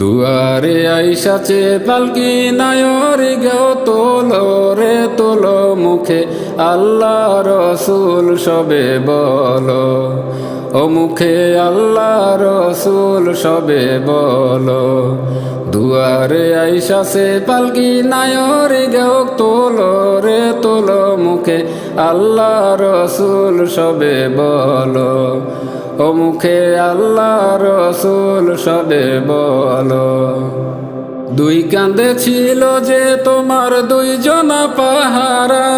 দুয়ারে আইসাছে পালকি নায়রি গাও তোলো রে তোলো মুখে আল্লাহ রসুল সবে বলো ও মুখে আল্লাহ রসুল সবে বলো দুয়ারে আইসাছে পালকি নায়রি গাও তোলো রে তোলো মুখে আল্লাহ রসুল সবে বলো ও মুখে আল্লাহ রসুল সবে বলো দুই কাঁধে ছিল যে তোমার দুইজনা পাহারা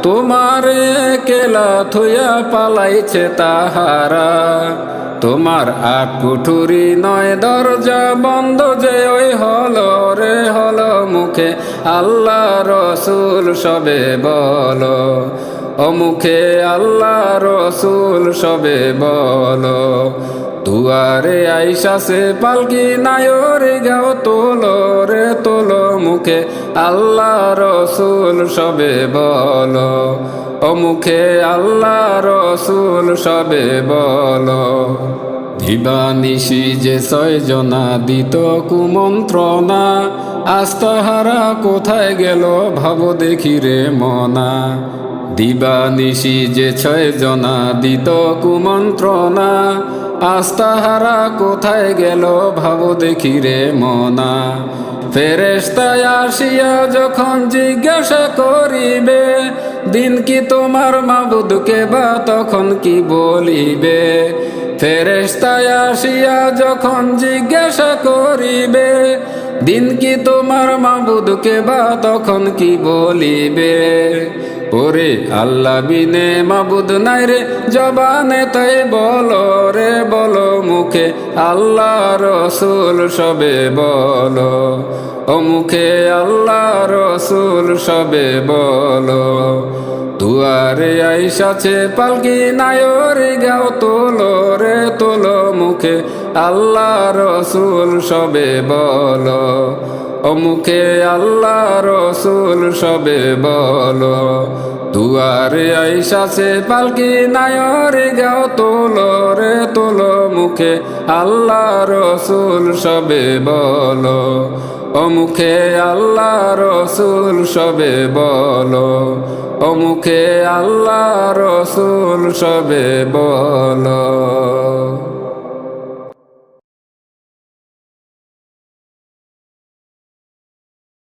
তোমার একলা থুয়া পালাইছে তাহারা তোমার আট কুঠুরি নয় দরজা বন্ধ যে ওই হলো রে হলো মুখে আল্লাহ রসুল সবে বলো ও মুখে আল্লাহ রসুল সবে বলো দুয়ারে আইসাছে পালকি নায়রি গাও তোলো রে তোলো মুখে আল্লাহ রসুল সবে বলো ও মুখে আল্লাহ রসুল সবে বলো দিবানিশি যে ছয়জনা দিত কুমন্ত্রণা আজ তাহারা কোথায় গেল ভাব দেখি রে মনা দিবানিশি যে ছয়জনা দিত কুমন্ত্রণা আজ তাহারা কোথায় গেল ভাব দেখি রে মনা ফেরেশতায় আসিয়া যখন জিজ্ঞাসা করিবে দিন কি তোমার মাবুদকে বা তখন কি বলিবে ফেরেশতায় আসিয়া যখন জিজ্ঞাসা করিবে দিন কি তোমার মাবুদকে বা তখন কি বলিবে ওরে আল্লাহ বিনে মাবুদ নাই রে জবানে তাই বলো রে বলো মুখে আল্লাহ রসুল সবে বলো ও মুখে আল্লাহ রসুল সবে বলো দুয়ারে আইসাছে পালকি নায়রি গাও তোলো রে তোলো মুখে আল্লাহ রসুল সবে বলো ও মুখে আল্লাহ রসুল সবে বলো দুয়ারে আইসাছে পালকি নায়রি গাও তোলো রে তোলো মুখে আল্লাহ রসুল সবে বলো ও মুখে আল্লাহ রসুল সবে বলো ও মুখে আল্লাহ রসুল সবে বলো।